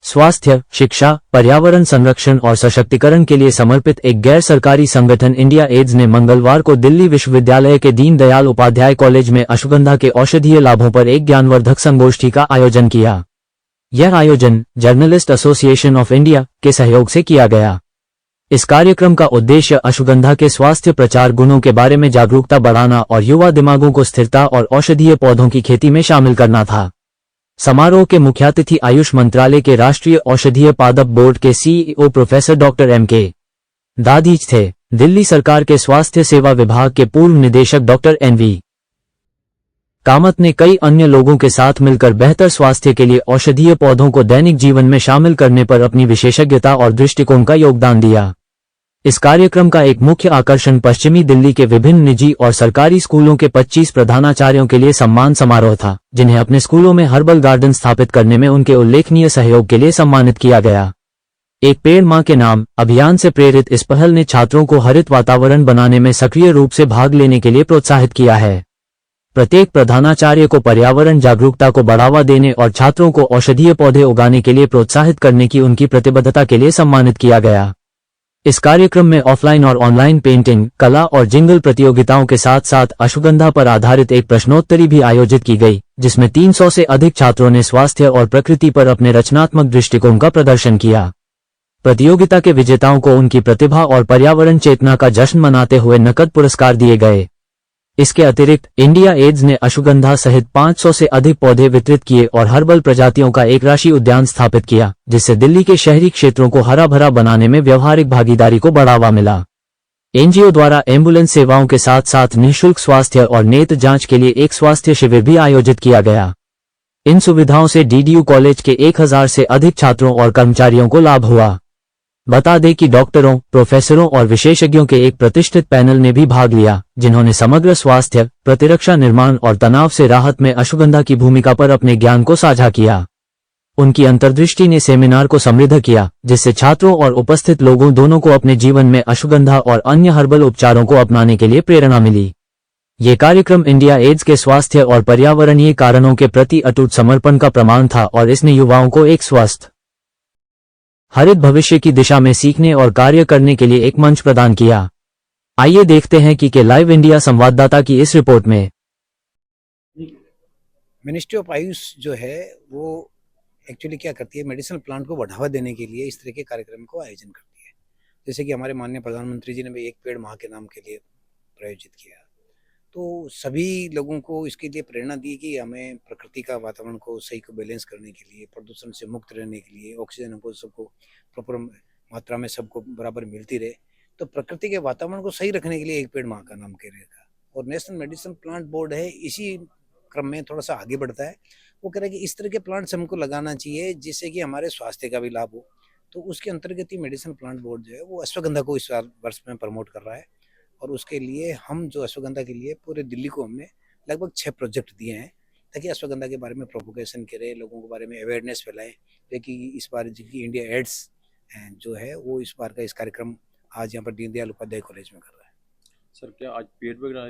स्वास्थ्य, शिक्षा, पर्यावरण संरक्षण और सशक्तिकरण के लिए समर्पित एक गैर सरकारी संगठन इंडिया एड्स ने मंगलवार को दिल्ली विश्वविद्यालय के दीनदयाल उपाध्याय कॉलेज में अश्वगंधा के औषधीय लाभों पर एक ज्ञानवर्धक संगोष्ठी का आयोजन किया। यह आयोजन जर्नलिस्ट एसोसिएशन ऑफ इंडिया के सहयोग से किया गया। इस कार्यक्रम का उद्देश्य अश्वगंधा के स्वास्थ्य प्रचार गुणों के बारे में जागरूकता बढ़ाना और युवा दिमागों को स्थिरता और औषधीय पौधों की खेती में शामिल करना था। समारोह के मुख्यातिथि आयुष मंत्रालय के राष्ट्रीय औषधीय पादप बोर्ड के CEO professor doctor M.K. Dadhich थे। दिल्ली सरकार के स्वास्थ्य सेवा विभाग के पूर्व निदेशक डॉक्टर N.V. कामत ने कई अन्य लोगों के साथ मिलकर बेहतर स्वास्थ्य के लिए औषधीय पौधों को दैनिक जीवन में शामिल करने पर अपनी विशेषज्ञता और दृष्टिकोण का योगदान दिया। इस कार्यक्रम का एक मुख्य आकर्षण पश्चिमी दिल्ली के विभिन्न निजी और सरकारी स्कूलों के 25 प्रधानाचार्यों के लिए सम्मान समारोह था, जिन्हें अपने स्कूलों में हर्बल गार्डन स्थापित करने में उनके उल्लेखनीय सहयोग के लिए सम्मानित किया गया। एक पेड़ मां के नाम अभियान से प्रेरित इस पहल ने छात्रों को हरित वातावरण बनाने में सक्रिय रूप से भाग लेने के लिए प्रोत्साहित किया है। प्रत्येक प्रधानाचार्य को पर्यावरण जागरूकता को बढ़ावा देने और छात्रों को औषधीय पौधे उगाने के लिए प्रोत्साहित करने की उनकी प्रतिबद्धता के लिए सम्मानित किया गया। इस कार्यक्रम में ऑफलाइन और ऑनलाइन पेंटिंग, कला और जिंगल प्रतियोगिताओं के साथ साथ अश्वगंधा पर आधारित एक प्रश्नोत्तरी भी आयोजित की गई, जिसमें 300 से अधिक छात्रों ने स्वास्थ्य और प्रकृति पर अपने रचनात्मक दृष्टिकोण का प्रदर्शन किया। प्रतियोगिता के विजेताओं को उनकी प्रतिभा और पर्यावरण चेतना का जश्न मनाते हुए नकद पुरस्कार दिए गए। इसके अतिरिक्त इंडिया एड्स ने अश्वगंधा सहित 500 से अधिक पौधे वितरित किए और हर्बल प्रजातियों का एक राशि उद्यान स्थापित किया, जिससे दिल्ली के शहरी क्षेत्रों को हरा भरा बनाने में व्यावहारिक भागीदारी को बढ़ावा मिला। एनजीओ द्वारा एम्बुलेंस सेवाओं के साथ साथ निःशुल्क स्वास्थ्य और नेत्र जांच के लिए एक स्वास्थ्य शिविर भी आयोजित किया गया। इन सुविधाओं से डीडीयू कॉलेज के 1000 से अधिक छात्रों और कर्मचारियों को लाभ हुआ। बता दें कि डॉक्टरों, प्रोफेसरों और विशेषज्ञों के एक प्रतिष्ठित पैनल ने भी भाग लिया, जिन्होंने समग्र स्वास्थ्य, प्रतिरक्षा निर्माण और तनाव से राहत में अश्वगंधा की भूमिका पर अपने ज्ञान को साझा किया। उनकी अंतर्दृष्टि ने सेमिनार को समृद्ध किया, जिससे छात्रों और उपस्थित लोगों दोनों को अपने जीवन में अश्वगंधा और अन्य हर्बल उपचारों को अपनाने के लिए प्रेरणा मिली। ये कार्यक्रम इंडिया एड्स के स्वास्थ्य और पर्यावरणीय कारणों के प्रति अटूट समर्पण का प्रमाण था और इसने युवाओं को एक स्वस्थ हरित भविष्य की दिशा में सीखने और कार्य करने के लिए एक मंच प्रदान किया। आइए देखते हैं कि लाइव इंडिया संवाददाता की इस रिपोर्ट में। मिनिस्ट्री ऑफ आयुष जो है वो एक्चुअली क्या करती है, मेडिसिनल प्लांट को बढ़ावा देने के लिए इस तरह के कार्यक्रम को आयोजन करती है। जैसे कि हमारे माननीय प्रधानमंत्री जी ने भी एक पेड़ माह के नाम के लिए प्रायोजित किया, तो सभी लोगों को इसके लिए प्रेरणा दी कि हमें प्रकृति का वातावरण को सही को बैलेंस करने के लिए, प्रदूषण से मुक्त रहने के लिए, ऑक्सीजन हमको सबको प्रॉपर मात्रा में सबको बराबर मिलती रहे, तो प्रकृति के वातावरण को सही रखने के लिए एक पेड़ माह का नाम के रहेगा। और नेशनल मेडिसिन प्लांट बोर्ड है, इसी क्रम में थोड़ा सा आगे बढ़ता है। वो कह रहा है कि इस तरह के प्लांट्स हमको लगाना चाहिए जिससे कि हमारे स्वास्थ्य का भी लाभ हो। तो उसके अंतर्गत ही मेडिसिन प्लांट बोर्ड जो है वो अश्वगंधा को इस वर्ष में प्रमोट कर रहा है। और उसके लिए हम जो अश्वगंधा के लिए पूरे दिल्ली को हमने लगभग 6 प्रोजेक्ट दिए हैं, ताकि अश्वगंधा के बारे में प्रोपोगेशन करें, लोगों के बारे में अवेयरनेस फैलाएं। देखिए इस बार जिनकी इंडिया एड्स जो है वो इस बार का इस कार्यक्रम आज यहाँ पर दीनदयाल उपाध्याय कॉलेज में कर रहा है। सर, क्या आज पेड़ वगैरह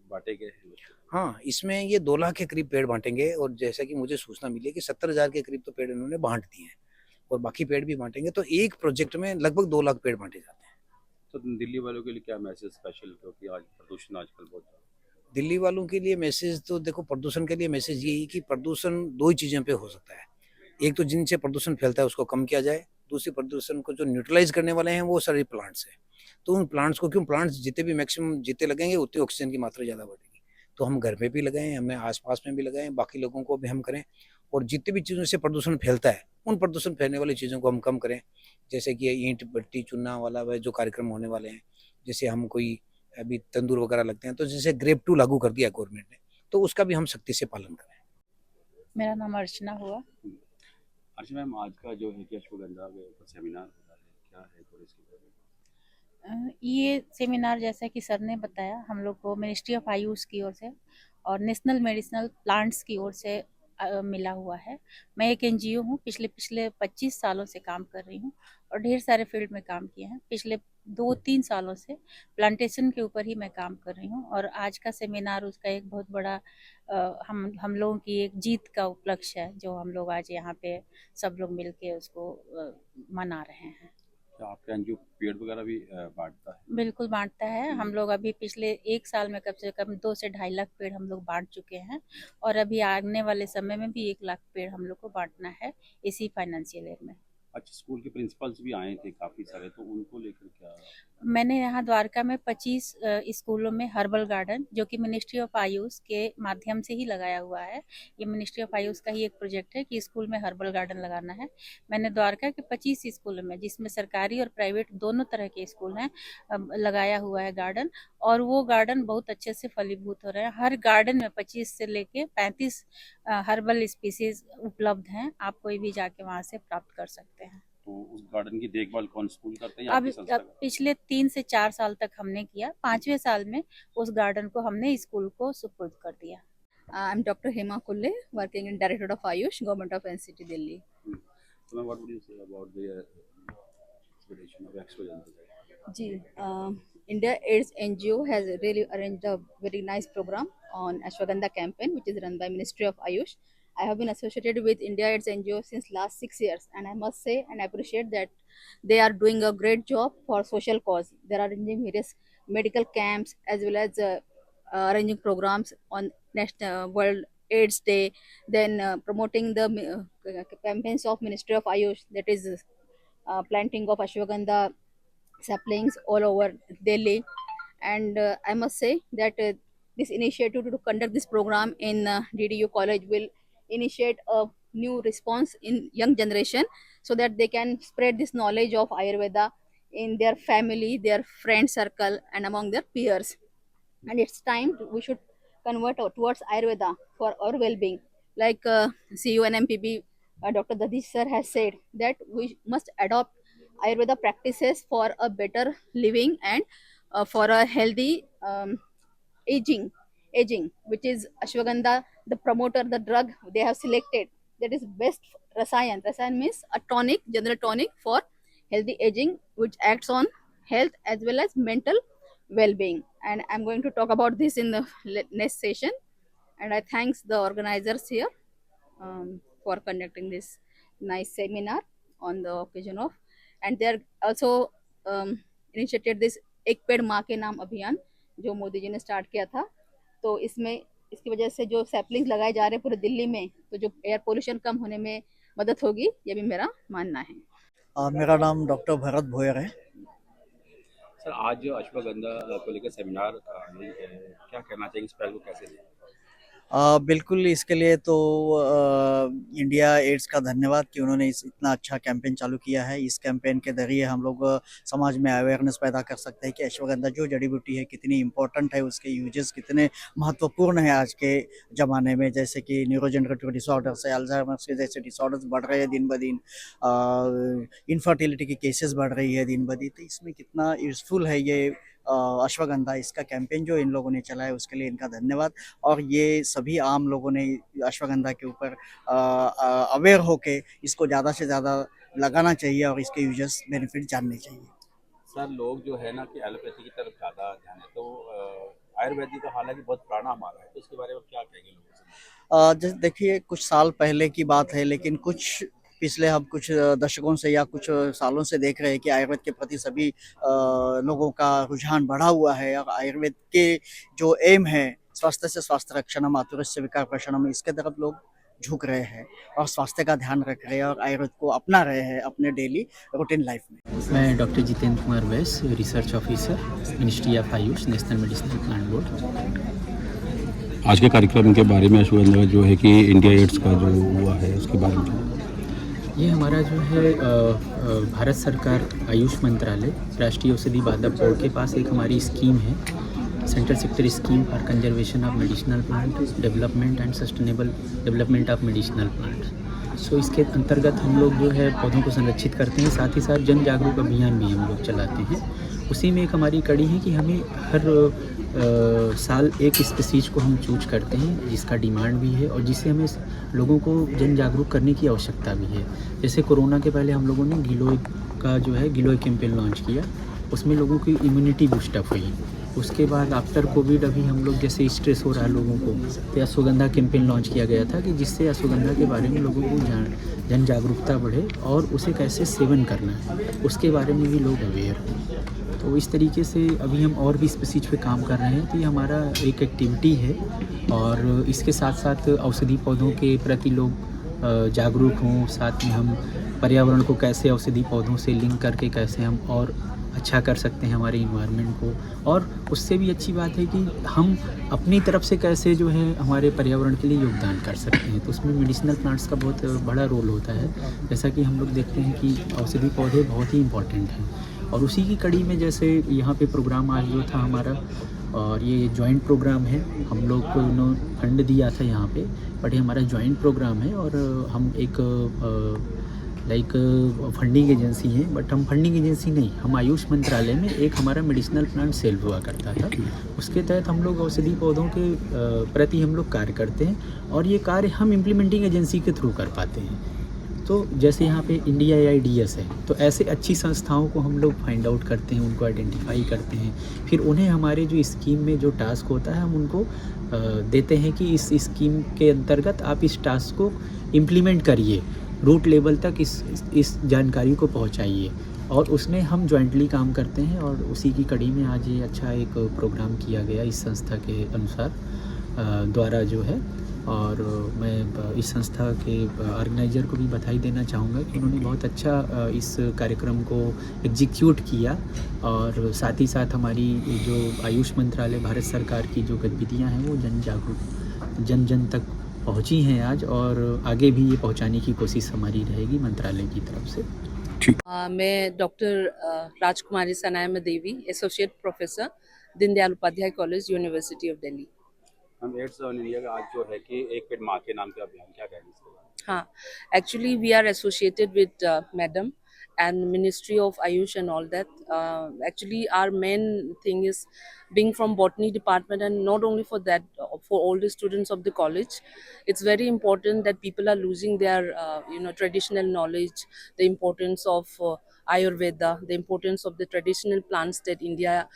बांटे गए हैं? हाँ, इसमें ये 2 लाख के करीब पेड़ बांटेंगे और जैसा कि मुझे सूचना मिली है कि 70,000 के करीब तो पेड़ इन्होंने बांट दिए हैं और बाकी पेड़ भी बांटेंगे, तो एक प्रोजेक्ट में लगभग 2 लाख पेड़ बांटे जाते हैं। तो दिल्ली वालों के लिए क्या मैसेज स्पेशल, क्योंकि आज प्रदूषण आजकल बहुत दिल्ली वालों के लिए मैसेज तो देखो, प्रदूषण के लिए मैसेज यही कि प्रदूषण 2 ही चीज़ों पे हो सकता है। एक तो जिनसे प्रदूषण फैलता है उसको कम किया जाए, दूसरी प्रदूषण को जो न्यूट्रलाइज करने वाले हैं वो सारे प्लांट्स हैं। तो उन प्लांट्स को, क्यों प्लांट्स जितने भी मैक्सिमम जितने लगेंगे उतनी ऑक्सीजन की मात्रा ज़्यादा बढ़ेगी। तो हम घर में भी लगाएं, हमें आसपास में भी लगाएं, बाकी लोगों को भी हम करें। और जितने भी चीज़ों से प्रदूषण फैलता है उन प्रदूषण फैलने वाली चीज़ों को हम कम करें। जैसे कि ईंट भट्टी चूना वाला जो कार्यक्रम होने वाले हैं, जैसे हम कोई अभी तंदूर वगैरह लगते हैं, तो जैसे ग्रेप 2 लागू कर दिया गवर्नमेंट ने, तो उसका भी हम सख्ती से पालन करें। मेरा नाम अर्चना हुआ। अर्चना मैम, आज का जो है कि अश्वगंधा के ऊपर सेमिनार हो रहा है, क्या है थोड़ी इसके बारे में? ये सेमिनार जैसा कि सर ने बताया, हम लोग को मिनिस्ट्री ऑफ आयुष की ओर से और नेशनल मेडिसिनल प्लांट्स की ओर से मिला हुआ है। मैं एक एनजीओ हूँ, पिछले 25 सालों से काम कर रही हूँ और ढेर सारे फील्ड में काम किए हैं। पिछले 2-3 सालों से प्लांटेशन के ऊपर ही मैं काम कर रही हूँ और आज का सेमिनार उसका एक बहुत बड़ा हम लोगों की एक जीत का उपलक्ष्य है, जो हम लोग आज यहाँ पे सब लोग मिलके उसको मना रहे हैं। क्या आपका एनजीओ पेड़ वगैरह भी बांटता है? बिल्कुल बांटता है। हम लोग अभी पिछले 1 साल में कम से कम 2 से 2.5 लाख पेड़ हम लोग बांट चुके हैं और अभी आने वाले समय में भी 1 लाख पेड़ हम लोग को बांटना है इसी फाइनेंशियल ईयर में। अच्छा, स्कूल के प्रिंसिपल्स भी आए थे काफ़ी सारे, तो उनको लेकर क्या? मैंने यहाँ द्वारका में 25 स्कूलों में हर्बल गार्डन, जो कि मिनिस्ट्री ऑफ आयुष के माध्यम से ही लगाया हुआ है। ये मिनिस्ट्री ऑफ आयुष का ही एक प्रोजेक्ट है कि स्कूल में हर्बल गार्डन लगाना है। मैंने द्वारका के 25 स्कूलों में, जिसमें सरकारी और प्राइवेट दोनों तरह के स्कूल हैं, लगाया हुआ है गार्डन और वो गार्डन बहुत अच्छे से फलीभूत हो रहे हैं। हर गार्डन में 25 से लेके 35 हर्बल स्पीसीज उपलब्ध हैं। आप कोई भी जाके वहाँ से प्राप्त कर सकते हैं। तो उस गार्डन की देखभाल कौन स्कूल करते हैं या अब आपकी संस्था? पिछले 3 से 4 साल तक हमने किया। 5वें साल में उस गार्डन को हमने स्कूल को सुपुर्द कर दिया। I'm Dr. Hema Kulle, working in Directorate of Ayush, Government of NCT Delhi. So ma'am, what would you say about the expedition of Expo Janata? Ji, India AIDS NGO has really arranged a very nice program on Ashwagandha campaign, which is run by Ministry of Ayush. I have been associated with India AIDS NGO since last 6 years, and I must say and appreciate that they are doing a great job for social cause. They are arranging various medical camps as well as arranging programs on National World AIDS Day, then promoting the campaigns of Ministry of Ayush, that is planting of ashwagandha saplings all over Delhi. And I must say that this initiative to conduct this program in DDU college will initiate a new response in young generation, so that they can spread this knowledge of Ayurveda in their family, their friend circle, and among their peers. And it's time we should convert towards Ayurveda for our well-being. Like CUNMPB, Dr. Dadish sir has said that we must adopt Ayurveda practices for a better living and for a healthy aging, which is ashwagandha, the promoter, the drug they have selected, that is best rasayan. Rasayan means a tonic, general tonic for healthy aging, which acts on health as well as mental well-being. And I'm going to talk about this in the next session. And I thanks the organizers here for conducting this nice seminar on the occasion of, and they are also initiated this एक पेड़ माँ के नाम अभियान, जो मोदी जी ने start किया था। तो इसमें इसकी वजह से जो सैपलिंग लगाए जा रहे हैं पूरे दिल्ली में, तो जो एयर पोल्यूशन कम होने में मदद होगी, ये भी मेरा मानना है। मेरा नाम डॉक्टर भरत भोयर है। सर, आज अश्वगंधा को लेकर सेमिनार का आयोजन है, क्या कहना चाहिए, इस पहल को कैसे दें? बिल्कुल, इसके लिए तो इंडिया एड्स का धन्यवाद कि उन्होंने इतना अच्छा कैंपेन चालू किया है। इस कैंपेन के जरिए हम लोग समाज में अवेयरनेस पैदा कर सकते हैं कि अश्वगंधा जो जड़ी बूटी है कितनी इम्पोर्टेंट है, उसके यूजेस कितने महत्वपूर्ण हैं आज के ज़माने में। जैसे कि न्यूरोजेनरेटिव डिसऑर्डर्स है, अल्जाइमर्स के जैसे डिसऑर्डर्स बढ़ रहे हैं दिन ब दिन, इनफर्टिलिटी की केसेस बढ़ रही है दिन ब दिन। तो इसमें कितना यूज़फुल है ये अश्वगंधा, इसका कैंपेन जो इन लोगों ने चलाया उसके लिए इनका धन्यवाद। और ये सभी आम लोगों ने अश्वगंधा के ऊपर अवेयर होके इसको ज़्यादा से ज़्यादा लगाना चाहिए और इसके यूजर्स बेनिफिट जानने चाहिए। सर, लोग जो है ना कि एलोपैथी की तरफ ज़्यादा ध्यान है, तो आयुर्वेदिक तो हालांकि बहुत पुराना हमारा है, तो इसके बारे में क्या कहेंगे लोगों से? जैसे देखिए, कुछ साल पहले की बात है, लेकिन कुछ पिछले हम कुछ दशकों से या कुछ सालों से देख रहे हैं कि आयुर्वेद के प्रति सभी लोगों का रुझान बढ़ा हुआ है। और आयुर्वेद के जो एम है, स्वास्थ्य से स्वास्थ्य रक्षणम, मातुरस्य विकार प्रशमनम, इसके तरफ लोग झुक रहे हैं और स्वास्थ्य का ध्यान रख रहे हैं और आयुर्वेद को अपना रहे हैं अपने डेली रूटीन लाइफ में। मैं डॉक्टर जितेंद्र कुमार वैस, research officer, ministry of Ayush, national medicinal plant board. आज के कार्यक्रम के बारे में अश्वगंधा जो है कि इंडिया एड्स का जो हुआ है उसके बारे में ये हमारा जो है भारत सरकार आयुष मंत्रालय, राष्ट्रीय औषधि पादप बोर्ड के पास एक हमारी स्कीम है, central sector scheme for conservation of medicinal plant development and sustainable development of medicinal plant. So इसके अंतर्गत हम लोग जो है पौधों को संरक्षित करते हैं, साथ ही साथ जन जागरूक अभियान भी हम लोग चलाते हैं। उसी में एक हमारी कड़ी है कि हमें हर साल एक स्पीसीज को हम चूज करते हैं जिसका डिमांड भी है और जिससे हमें लोगों को जन जागरूक करने की आवश्यकता भी है। जैसे कोरोना के पहले हम लोगों ने गिलोय का जो है गिलोय कैंपेन लॉन्च किया, उसमें लोगों की इम्यूनिटी बूस्टअप हुई। उसके बाद आफ्टर कोविड अभी हम लोग जैसे स्ट्रेस हो रहा है लोगों को, तो अश्वगंधा कैंपेन लॉन्च किया गया था कि जिससे अश्वगंधा के बारे में लोगों को जन जागरूकता बढ़े और उसे कैसे सेवन करना है उसके बारे में भी लोग अवेयर हों। तो इस तरीके से अभी हम और भी स्पीसीज पे काम कर रहे हैं। तो ये हमारा एक एक्टिविटी है और इसके साथ साथ औषधि पौधों के प्रति लोग जागरूक हों। साथ में हम पर्यावरण को कैसे औषधि पौधों से लिंक करके कैसे हम और अच्छा कर सकते हैं हमारे इन्वायरमेंट को, और उससे भी अच्छी बात है कि हम अपनी तरफ से कैसे जो है हमारे पर्यावरण के लिए योगदान कर सकते हैं। तो उसमें मेडिसिनल प्लांट्स का बहुत बड़ा रोल होता है। जैसा कि हम लोग देखते हैं कि औषधि पौधे बहुत ही इम्पॉर्टेंट हैं और उसी की कड़ी में जैसे यहाँ पे प्रोग्राम आज जो था हमारा, और ये जॉइंट प्रोग्राम है, हम लोग को उन्होंने फंड दिया था यहाँ पे, बट ये हमारा जॉइंट प्रोग्राम है और हम एक लाइक फंडिंग एजेंसी है, बट हम फंडिंग एजेंसी नहीं, हम आयुष मंत्रालय में एक हमारा मेडिसिनल प्लांट सेल हुआ करता था। उसके तहत हम लोग औषधि पौधों के प्रति हम लोग कार्य करते हैं और ये कार्य हम इम्प्लीमेंटिंग एजेंसी के थ्रू कर पाते हैं। तो जैसे यहाँ पे इंडिया AIDS है, तो ऐसे अच्छी संस्थाओं को हम लोग फाइंड आउट करते हैं, उनको आइडेंटिफाई करते हैं, फिर उन्हें हमारे जो स्कीम में जो टास्क होता है हम उनको देते हैं कि इस स्कीम के अंतर्गत आप इस टास्क को इम्प्लीमेंट करिए, रूट लेवल तक इस जानकारी को पहुँचाइए, और उसमें हम जॉइंटली काम करते हैं। और उसी की कड़ी में आज ये अच्छा एक प्रोग्राम किया गया इस संस्था के अनुसार द्वारा जो है। और मैं इस संस्था के ऑर्गेनाइज़र को भी बधाई देना चाहूँगा कि उन्होंने बहुत अच्छा इस कार्यक्रम को एग्जीक्यूट किया, और साथ ही साथ हमारी जो आयुष मंत्रालय भारत सरकार की जो गतिविधियाँ हैं वो जन जन तक पहुँची हैं आज, और आगे भी ये पहुँचाने की कोशिश हमारी रहेगी मंत्रालय की तरफ से। मैं doctor Rajkumari Sanaya Devi, associate professor, Deendayal Upadhyay college, university of Delhi. हम एड्स ऑन इंडिया का आज जो है कि एक पेड़ माँ के नाम का अभियान, क्या कहेंगे इसके बारे में? हाँ, actually we are associated with Madam and Ministry of Ayush and all that. Actually our main thing is being from botany department, and not only for that, for all the students of the college, it's very important that people are losing their traditional knowledge, the importance of Ayurveda, the importance of the traditional plants that India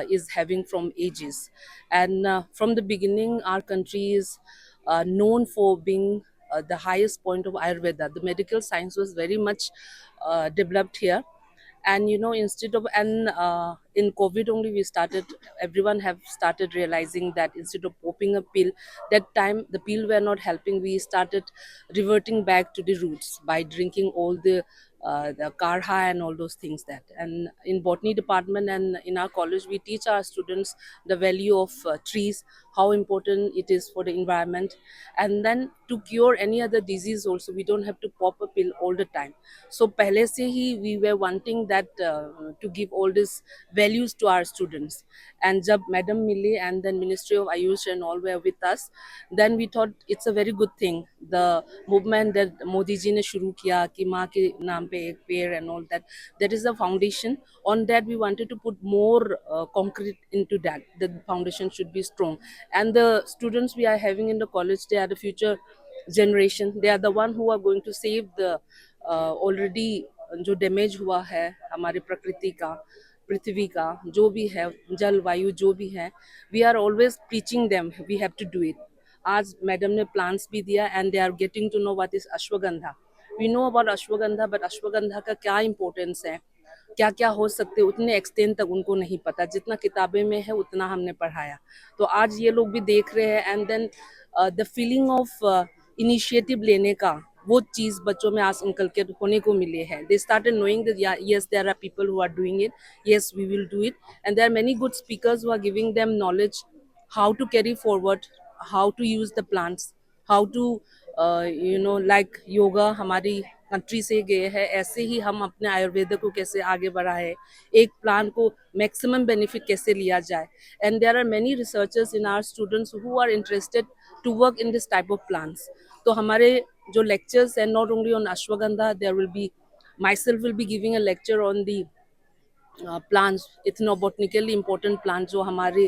is having from ages. And from the beginning our country is known for being the highest point of Ayurveda. The medical science was very much developed here. And instead of, and in COVID only everyone have started realizing that instead of popping a pill, that time the pill were not helping, we started reverting back to the roots by drinking all the karha and all those things. That, and in botany department and in our college we teach our students the value of trees, how important it is for the environment, and then to cure any other disease also we don't have to pop a pill all the time. So pehle se hi we were wanting that to give all these values to our students. And jab madam mili and then Ministry of Ayush and all were with us, then we thought it's a very good thing, the movement that Modi ji ne shuru kiya ki maa ke naam pe ek ped and all that, that is the foundation. On that we wanted to put more concrete into that, the foundation should be strong. And the students we are having in the college, they are the future generation, they are the one who are going to save the already जो damage हुआ है हमारे प्रकृति का, पृथ्वी का, जो भी है, जल वायु जो भी है, we are always preaching them, we have to do it. आज मैडम ने प्लान्स भी दिया and they are getting to know what is ashwagandha. We know about ashwagandha, but ashwagandha का क्या इंपॉर्टेंस है, क्या क्या हो सकते, उतने एक्सटेंड तक उनको नहीं पता, जितना किताबें में है उतना हमने पढ़ाया. तो आज ये लोग भी देख रहे हैं, and then the feeling of initiative लेने का, वो चीज़ बच्चों में आज इनकलकेट होने को मिले हैं. They started knowing that yes there are people who are doing it, yes we will do it, and there are many good speakers who are giving them knowledge how to carry forward, how to use the plants, how to like yoga हमारी country से गए हैं, ऐसे ही हम अपने आयुर्वेद को कैसे आगे बढ़ाए, एक प्लांट को मैक्सिमम बेनिफिट कैसे लिया जाए. And there are many researchers in our students who are interested to work in this type of plants. तो हमारे जो lectures, and not only on ashwagandha, there will be, myself will be giving a lecture on the plants, ethnobotanically important plant जो हमारे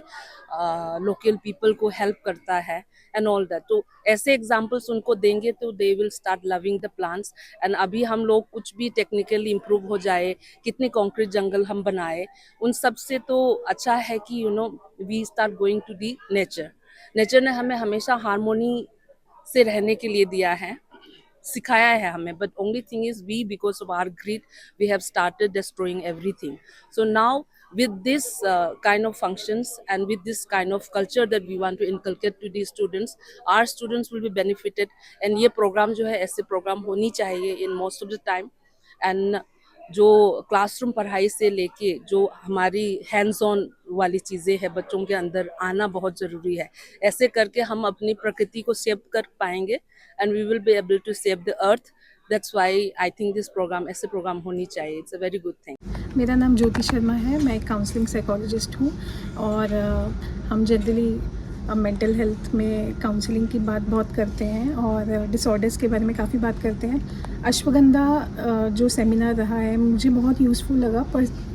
local people को help करता है and all that. तो ऐसे एग्जांपल्स उनको देंगे तो they will start loving the plants. And अभी हम लोग कुछ भी टेक्निकली इम्प्रूव हो जाए, कितने कॉन्क्रीट जंगल हम बनाए, उन सब से तो अच्छा है कि we start going to the nature. Nature ने हमें हमेशा हार्मोनी से रहने के लिए दिया है, सिखाया है हमें, but only thing is we because of our greed we have started destroying everything. So now with this kind of functions and with this kind of culture that we want to inculcate to these students, our students will be benefited। and ये program जो है ऐसे program होनी चाहिए in most of the time। and जो classroom पढ़ाई से लेके जो हमारी हैंड्स ऑन वाली चीज़ें हैं बच्चों के अंदर आना बहुत ज़रूरी है। ऐसे करके हम अपनी प्रकृति को सेव कर पाएंगे and we will be able to save the earth. That's why I think this program, ऐसे प्रोग्राम होनी चाहिए। It's a very good thing. मेरा नाम ज्योति शर्मा है, मैं एक काउंसलिंग साइकोलॉजिस्ट हूँ और हम जनरली मेंटल हेल्थ में काउंसलिंग की बात बहुत करते हैं और डिसऑर्डर्स के बारे में काफ़ी बात करते हैं। अश्वगंधा जो सेमिनार रहा है मुझे बहुत यूज़फुल लगा,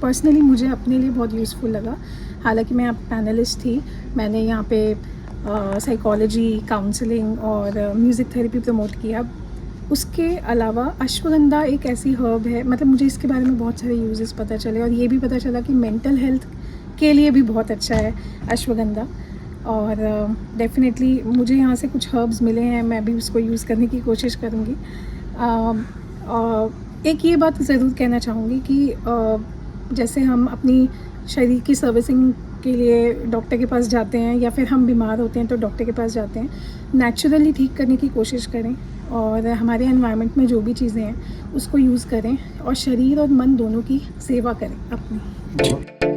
पर्सनली मुझे अपने लिए बहुत यूज़फुल लगा। हालांकि मैं अब पैनलिस्ट थी, मैंने यहाँ पे साइकोलॉजी, काउंसलिंग और म्यूज़िक थेरेपी प्रमोट किया। उसके अलावा अश्वगंधा एक ऐसी हर्ब है, मतलब मुझे इसके बारे में बहुत सारे यूजेस पता चले और ये भी पता चला कि मेंटल हेल्थ के लिए भी बहुत अच्छा है अश्वगंधा। और डेफिनेटली मुझे यहाँ से कुछ हर्ब्स मिले हैं, मैं भी उसको यूज़ करने की कोशिश करूँगी। एक ये बात ज़रूर कहना चाहूँगी कि जैसे हम अपनी शरीर की सर्विसिंग के लिए डॉक्टर के पास जाते हैं या फिर हम बीमार होते हैं तो डॉक्टर के पास जाते हैं, नेचुरली ठीक करने की कोशिश करें और हमारे एनवायरनमेंट में जो भी चीज़ें हैं उसको यूज़ करें और शरीर और मन दोनों की सेवा करें अपनी।